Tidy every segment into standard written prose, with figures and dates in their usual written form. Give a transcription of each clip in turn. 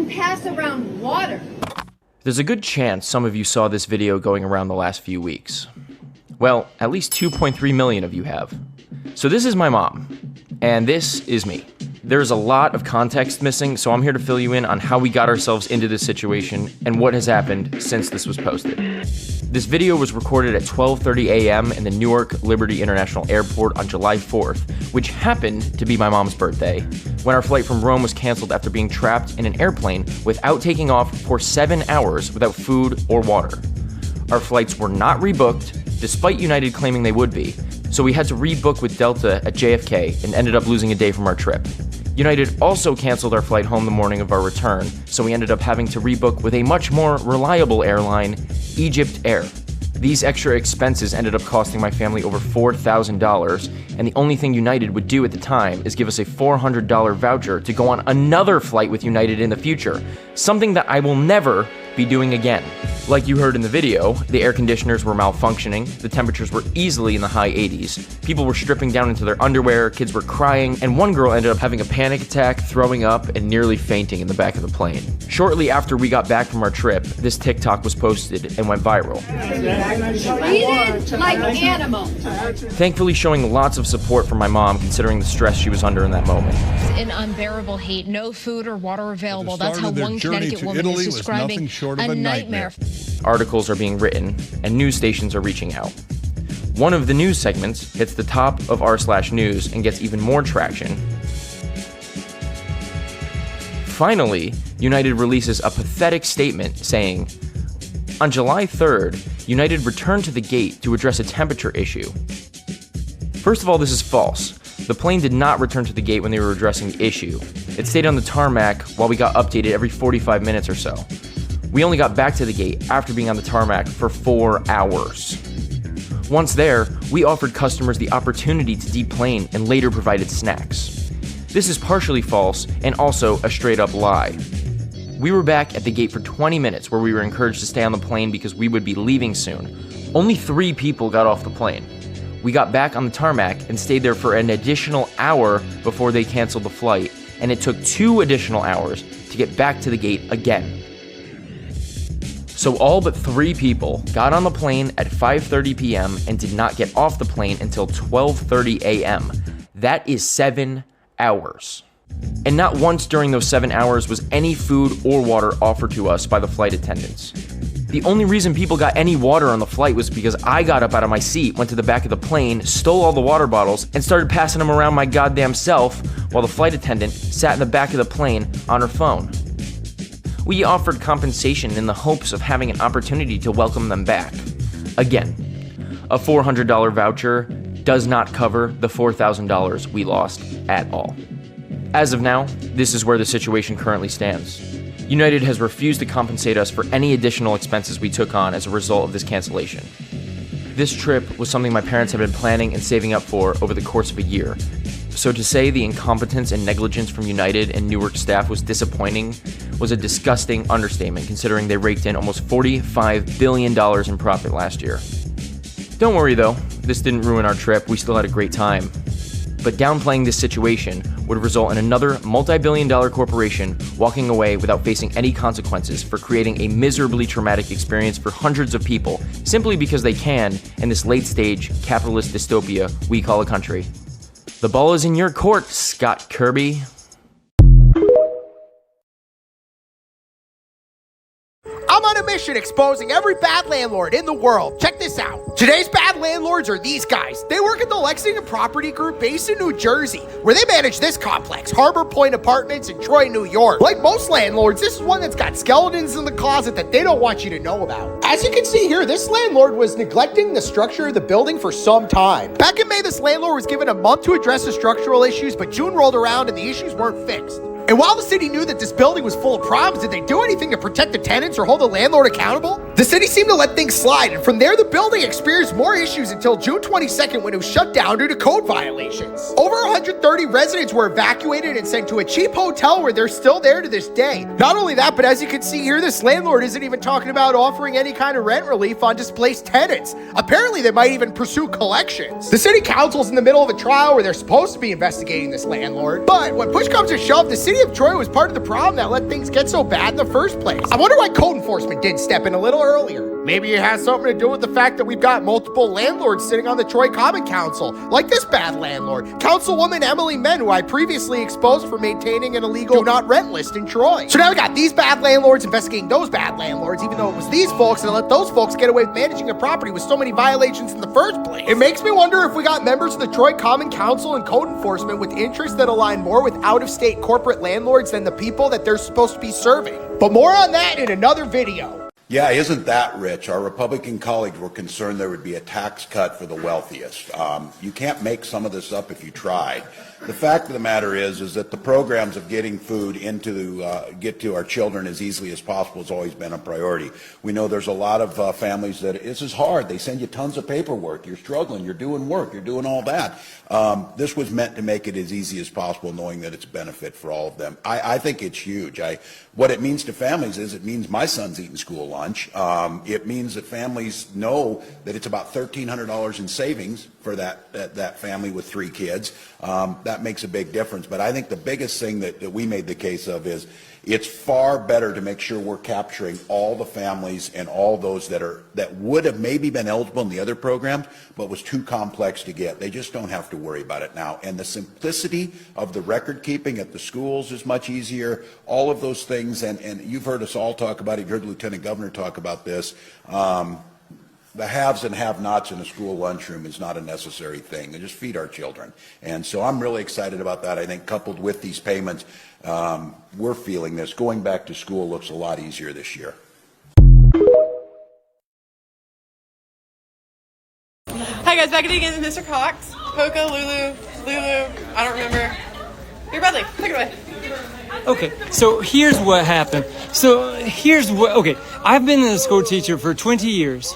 even pass around water. There's a good chance some of you saw this video going around the last few weeks. Well, at least 2.3 million of you have. So this is my mom, and this is me. There's a lot of context missing, so I'm here to fill you in on how we got ourselves into this situation and what has happened since this was posted. This video was recorded at 12:30 a.m. in the Newark Liberty International Airport on July 4th, which happened to be my mom's birthday, when our flight from Rome was canceled after being trapped in an airplane without taking off for 7 hours without food or water. Our flights were not rebooked, despite United claiming they would be, so we had to rebook with Delta at JFK and ended up losing a day from our trip. United also canceled our flight home the morning of our return, so we ended up having to rebook with a much more reliable airline, Egypt Air. These extra expenses ended up costing my family over $4,000, and the only thing United would do at the time is give us a $400 voucher to go on another flight with United in the future, something that I will never be doing again. Like you heard in the video, the air conditioners were malfunctioning, the temperatures were easily in the high 80s, people were stripping down into their underwear, kids were crying, and one girl ended up having a panic attack, throwing up, and nearly fainting in the back of the plane. Shortly after we got back from our trip, this TikTok was posted and went viral. Treated like animals. Thankfully showing lots of support from my mom considering the stress she was under in that moment. In unbearable heat, no food or water available. That's how one Connecticut woman is describing a nightmare. Articles are being written, and news stations are reaching out. One of the news segments hits the top of r/news and gets even more traction. Finally, United releases a pathetic statement saying, on July 3rd, United returned to the gate to address a temperature issue. First of all, this is false. The plane did not return to the gate when they were addressing the issue. It stayed on the tarmac while we got updated every 45 minutes or so. We only got back to the gate after being on the tarmac for 4 hours. Once there, we offered customers the opportunity to deplane and later provided snacks. This is partially false and also a straight up lie. We were back at the gate for 20 minutes where we were encouraged to stay on the plane because we would be leaving soon. Only 3 people got off the plane. We got back on the tarmac and stayed there for an additional hour before they canceled the flight, and it took 2 additional hours to get back to the gate again. So all but 3 people got on the plane at 5:30 p.m. and did not get off the plane until 12:30 a.m. That is 7 hours. And not once during those 7 hours was any food or water offered to us by the flight attendants. The only reason people got any water on the flight was because I got up out of my seat, went to the back of the plane, stole all the water bottles, and started passing them around my goddamn self while the flight attendant sat in the back of the plane on her phone. We offered compensation in the hopes of having an opportunity to welcome them back. Again, a $400 voucher does not cover the $4,000 we lost at all. As of now, this is where the situation currently stands. United has refused to compensate us for any additional expenses we took on as a result of this cancellation. This trip was something my parents had been planning and saving up for over the course of a year. So to say the incompetence and negligence from United and Newark staff was disappointing was a disgusting understatement considering they raked in almost $45 billion in profit last year. Don't worry though, this didn't ruin our trip, we still had a great time. But downplaying this situation would result in another multi-billion-dollar corporation walking away without facing any consequences for creating a miserably traumatic experience for hundreds of people simply because they can in this late-stage capitalist dystopia we call a country. The ball is in your court, Scott Kirby. I'm on a mission exposing every bad landlord in the world. Check this out. Today's bad landlords are these guys. They work at the Lexington Property Group based in New Jersey, where they manage this complex, Harbor Point Apartments in Troy, New York. Like most landlords, this is one that's got skeletons in the closet that they don't want you to know about. As you can see here, this landlord was neglecting the structure of the building for some time. Back in May, this landlord was given a month to address the structural issues, but June rolled around and the issues weren't fixed. And while the city knew that this building was full of problems, did they do anything to protect the tenants or hold the landlord accountable? The city seemed to let things slide, and from there, the building experienced more issues until June 22nd when it was shut down due to code violations. Over 130 residents were evacuated and sent to a cheap hotel where they're still there to this day. Not only that, but as you can see here, this landlord isn't even talking about offering any kind of rent relief on displaced tenants. Apparently, they might even pursue collections. The city council's in the middle of a trial where they're supposed to be investigating this landlord, but when push comes to shove, the city city of Troy was part of the problem that let things get so bad in the first place. I wonder why code enforcement didn't step in a little earlier. Maybe it has something to do with the fact that we've got multiple landlords sitting on the Troy Common Council, like this bad landlord, Councilwoman Emily Men, who I previously exposed for maintaining an illegal do not rent list in Troy. So now we got these bad landlords investigating those bad landlords, even though it was these folks that let those folks get away with managing a property with so many violations in the first place. It makes me wonder if we got members of the Troy Common Council and code enforcement with interests that align more with out-of-state corporate landlords than the people that they're supposed to be serving. But more on that in another video. Yeah, isn't that rich? Our Republican colleagues were concerned there would be a tax cut for the wealthiest. You can't make some of this up if you tried. The fact of the matter is that the programs of getting food get to our children as easily as possible has always been a priority. We know there's a lot of families that this is hard. They send you tons of paperwork. You're struggling. You're doing work. You're doing all that. This was meant to make it as easy as possible, knowing that it's a benefit for all of them. I think it's huge. What it means to families is it means my son's eating school lunch. It means that families know that it's about $1,300 in savings for that family with 3 kids. That makes a big difference. But I think the biggest thing that we made the case of is it's far better to make sure we're capturing all the families and all those that would have maybe been eligible in the other programs, but was too complex to get. They just don't have to worry about it now. And the simplicity of the record keeping at the schools is much easier. All of those things, and you've heard us all talk about it. You've heard the Lieutenant Governor talk about this. The haves and have-nots in a school lunchroom is not a necessary thing. They just feed our children. And so I'm really excited about that. I think coupled with these payments, we're feeling this. Going back to school looks a lot easier this year. Hi guys, back again with Mr. Cox, Coco, Lulu, I don't remember. Here, Bradley, take it away. Okay, so here's what happened. Okay, I've been a school teacher for 20 years.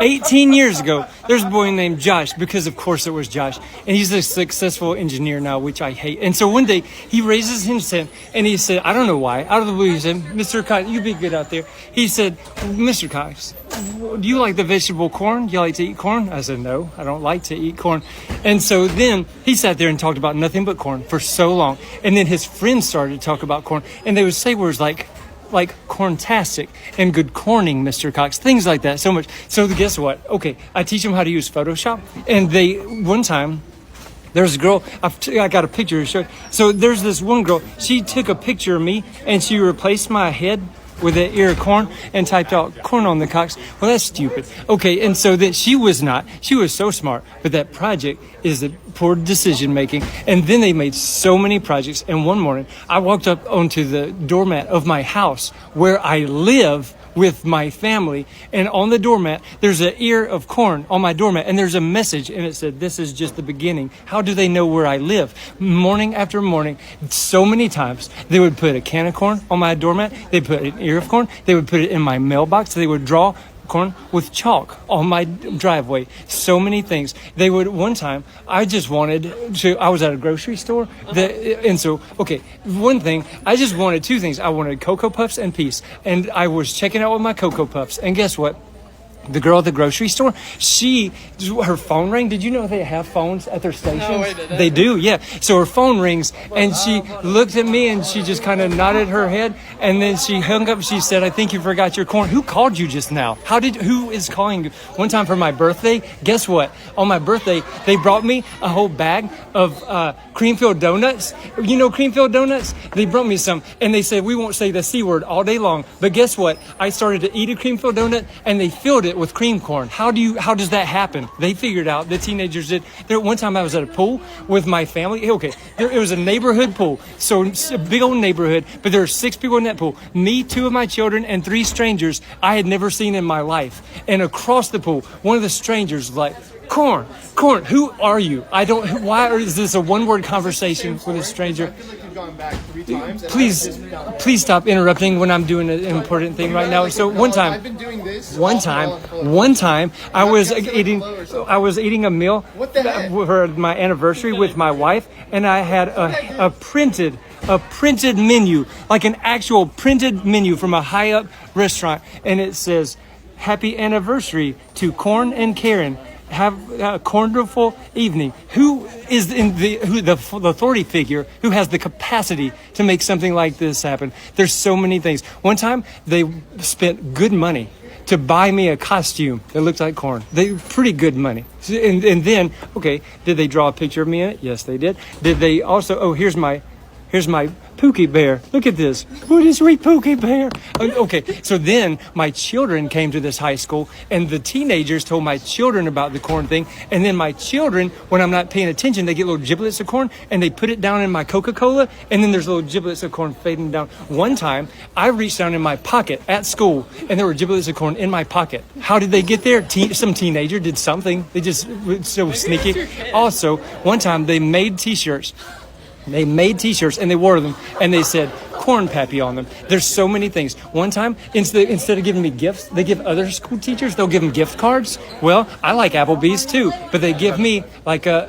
18 years ago, there's a boy named Josh, because of course it was Josh, and he's a successful engineer now, which I hate. And so one day, he raises his hand, and he said, I don't know why, out of the blue, he said, Mr. Cox, you be good out there. He said, Mr. Cox, do you like the vegetable corn? Do you like to eat corn? I said, no, I don't like to eat corn. And so then he sat there and talked about nothing but corn for so long. And then his friends started to talk about corn, and they would say words like corntastic and good corning, Mr. Cox, things like that so much. So guess what? Okay, I teach them how to use Photoshop, and one time, there's a girl, I got a picture to show. So there's this one girl, she took a picture of me, and she replaced my head with an ear of corn and typed out corn on the cocks. Well, that's stupid. Okay, and so that she was so smart, but that project is a poor decision making. And then they made so many projects. And one morning I walked up onto the doormat of my house where I live with my family, and on the doormat there's an ear of corn on my doormat, and there's a message, and it said, this is just the beginning. How do they know where I live? Morning after morning, so many times they would put a can of corn on my doormat, they'd put an ear of corn, they would put it in my mailbox, they would draw corn with chalk on my driveway. So many things. They would, one time, I was at a grocery store, one thing, I just wanted 2 things. I wanted Cocoa Puffs and peace. And I was checking out with my Cocoa Puffs, and guess what? The girl at the grocery store, her phone rang. Did you know they have phones at their stations? No, I didn't. They do, yeah. So her phone rings, and she looked at me, and she just kind of nodded her head, and then she hung up. She said, I think you forgot your corn. Who called you just now? Who is calling you? One time for my birthday, guess what? On my birthday, they brought me a whole bag of cream-filled donuts. You know cream-filled donuts? They brought me some, and they said, we won't say the C word all day long. But guess what? I started to eat a cream-filled donut, and they filled it with cream corn. How does that happen? They figured out, the teenagers did. One time I was at a pool with my family. Okay, it was a neighborhood pool. So a big old neighborhood, but there were 6 people in that pool. Me, 2 of my children, and 3 strangers I had never seen in my life. And across the pool, one of the strangers was like, corn, who are you? Why is this a one-word conversation with a stranger? Please stop interrupting when I'm doing an important thing right now. So one time, I was eating a meal for my anniversary with my wife, and I had a printed menu, like an actual printed menu from a high-up restaurant, and it says, "Happy anniversary to Corn and Karen. have a wonderful evening. Who is the authority figure who has the capacity to make something like this happen? There's so many things. One time they spent good money to buy me a costume that looked like corn. They pretty good money. And then, okay, did they draw a picture of me in it? Yes, they did. Did they also, oh, here's my Pookie Bear. Look at this. What is sweet Pookie Bear? Okay, so then my children came to this high school, and the teenagers told my children about the corn thing, and then my children, when I'm not paying attention, they get little giblets of corn, and they put it down in my Coca-Cola, and then there's little giblets of corn fading down. One time, I reached down in my pocket at school, and there were giblets of corn in my pocket. How did they get there? Some teenager did something. They just were so sneaky. Also, one time, they made T-shirts. They made T-shirts and they wore them and they said corn pappy on them. There's so many things. One time, instead of giving me gifts, they give other school teachers, they'll give them gift cards. Well, I like Applebee's too, but they give me like a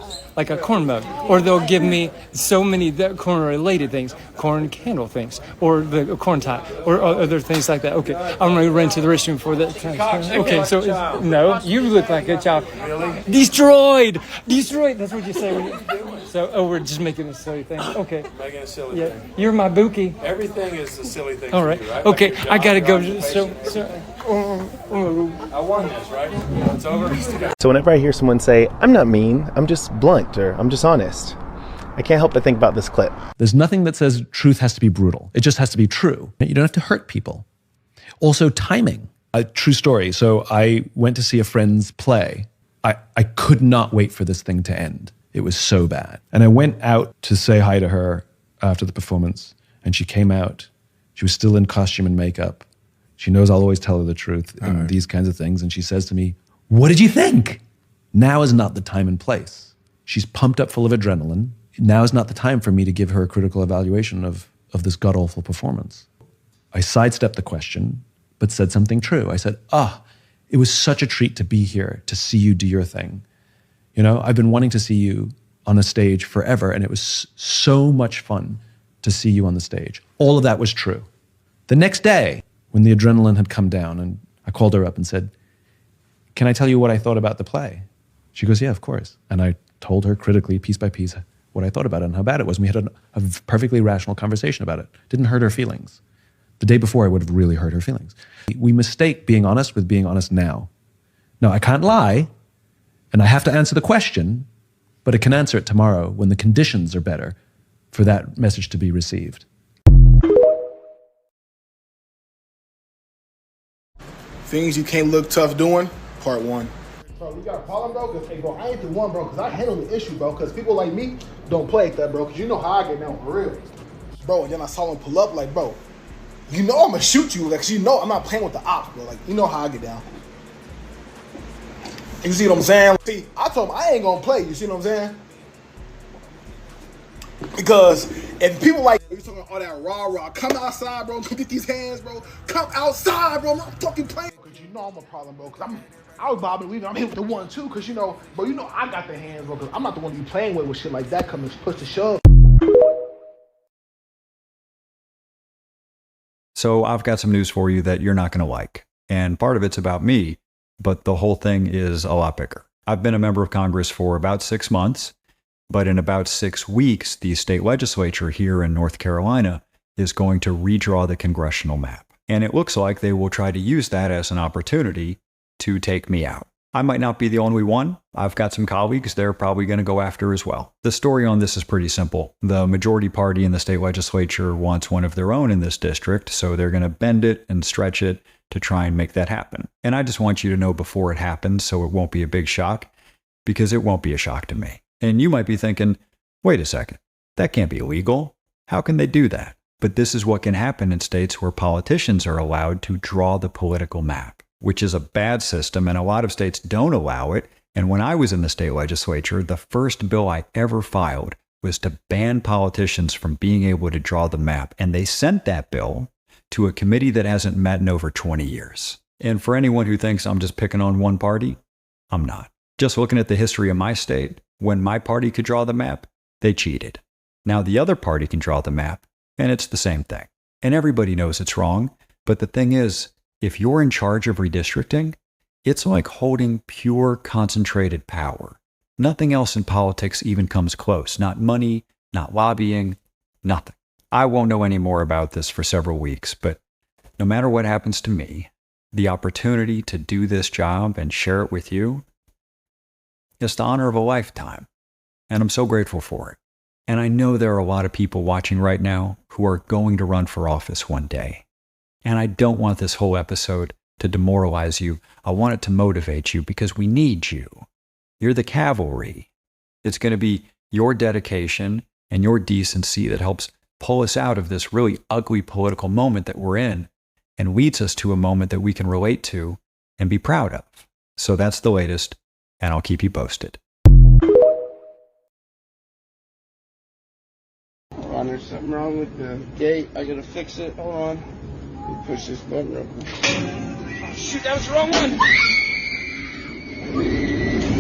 corn mug, or they'll give me so many corn related things, corn candle things, or the corn top, or other things like that. Okay, I'm going to run to the restroom for that. Okay, so no, you look like a child. Really? Destroyed. That's what you say when you. So, we're just making a silly thing. Okay. Making a silly thing. You're my bookie. Everything is a silly thing. All right. For you, right? Okay, Like I gotta go. I won this, right? It's over. So whenever I hear someone say, I'm not mean, I'm just blunt, or I'm just honest, I can't help but think about this clip. There's nothing that says truth has to be brutal. It just has to be true. You don't have to hurt people. Also, timing. A true story. So I went to see a friend's play. I could not wait for this thing to end. It was so bad. And I went out to say hi to her after the performance, and she came out. She was still in costume and makeup. She knows I'll always tell her the truth in these kinds of things. And she says to me, "What did you think?" Now is not the time and place. She's pumped up full of adrenaline. Now is not the time for me to give her a critical evaluation of this god-awful performance. I sidestepped the question, but said something true. I said, it was such a treat to be here, to see you do your thing. You know, I've been wanting to see you on a stage forever, and it was so much fun to see you on the stage. All of that was true. The next day, when the adrenaline had come down, and I called her up and said, "Can I tell you what I thought about the play?" She goes, "Yeah, of course." And I told her critically, piece by piece, what I thought about it and how bad it was. And we had a perfectly rational conversation about it. Didn't hurt her feelings. The day before, I would have really hurt her feelings. We mistake being honest with being honest now. No, I can't lie, and I have to answer the question, but I can answer it tomorrow when the conditions are better for that message to be received. Things you can't look tough doing, part 1. Bro, we got a problem, bro, because, hey, bro, I ain't the one, bro, because I handle the issue, bro, because people like me don't play like that, bro, because you know how I get down for real. Bro, and then I saw him pull up, like, bro, you know I'm going to shoot you, like, you know I'm not playing with the ops, bro, like, you know how I get down. You see what I'm saying? See, I told him I ain't going to play, you see what I'm saying? Because if people like, you talking all that rah-rah, come outside, bro, come get these hands, bro, come outside, bro, I'm not fucking playing. Because you know I'm a problem, bro, because I was bobbing and weaving, I'm here with the 1-2, because you know, bro, you know I got the hands, bro, because I'm not the one to be playing with shit like that coming push to shove. So I've got some news for you that you're not going to like. And part of it's about me, but the whole thing is a lot bigger. I've been a member of Congress for about 6 months, but in about 6 weeks, the state legislature here in North Carolina is going to redraw the congressional map. And it looks like they will try to use that as an opportunity to take me out. I might not be the only one. I've got some colleagues they're probably going to go after as well. The story on this is pretty simple. The majority party in the state legislature wants one of their own in this district, so they're going to bend it and stretch it to try and make that happen. And I just want you to know before it happens so it won't be a big shock, because it won't be a shock to me. And you might be thinking, wait a second, that can't be legal. How can they do that? But this is what can happen in states where politicians are allowed to draw the political map, which is a bad system, and a lot of states don't allow it. And when I was in the state legislature, the first bill I ever filed was to ban politicians from being able to draw the map. And they sent that bill to a committee that hasn't met in over 20 years. And for anyone who thinks I'm just picking on one party, I'm not. Just looking at the history of my state, when my party could draw the map, they cheated. Now the other party can draw the map, and it's the same thing. And everybody knows it's wrong. But the thing is, if you're in charge of redistricting, It's like holding pure concentrated power. Nothing else in politics even comes close. Not money, not lobbying, nothing. I won't know any more about this for several weeks, but no matter what happens to me, the opportunity to do this job and share it with you is the honor of a lifetime. And I'm so grateful for it. And I know there are a lot of people watching right now who are going to run for office one day. And I don't want this whole episode to demoralize you. I want it to motivate you because we need you. You're the cavalry. It's going to be your dedication and your decency that helps pull us out of this really ugly political moment that we're in and leads us to a moment that we can relate to and be proud of. So that's the latest, and I'll keep you posted. Hold on, there's something wrong with the gate. I gotta fix it. Hold on. Let me push this button real quick. Oh, shoot, that was the wrong one.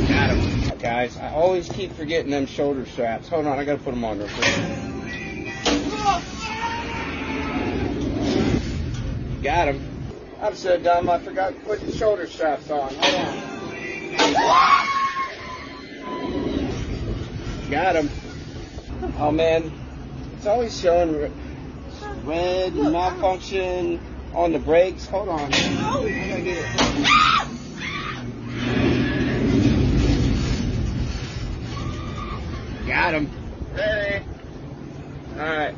Got him. Guys, I always keep forgetting them shoulder straps. Hold on, I gotta put them on real quick. Got him. I'm so dumb, I forgot to put the shoulder straps on. Hold on. Got him. Oh man, it's always showing red malfunction on the brakes. Hold on. I gotta get it. Got him. Ready. Alright.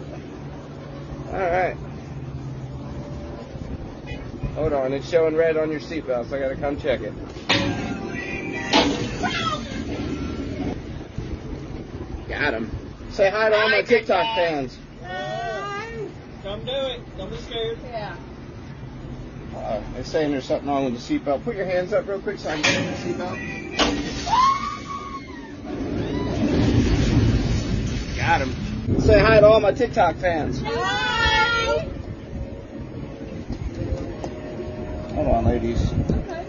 Alright. Hold on, it's showing red on your seatbelt, so I gotta come check it. Got him. Say hi to all my TikTok fans. Come do it. Don't be scared. Yeah. They're saying there's something wrong with the seatbelt. Put your hands up real quick so I can get the seatbelt. Got him. Say hi to all my TikTok fans. Hi. Hold on, ladies. Okay.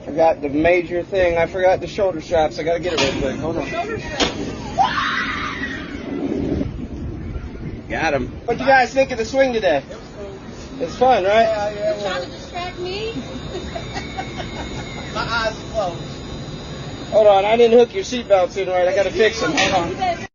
Forgot the major thing. I forgot the shoulder straps. I gotta get it real quick. Hold on. Shoulder straps. Got him. What you guys think of the swing today? It was cool. It's fun, right? Yeah. You trying to distract me? My eyes are closed. Hold on, I didn't hook your seatbelts in right. I gotta fix them. Hold on.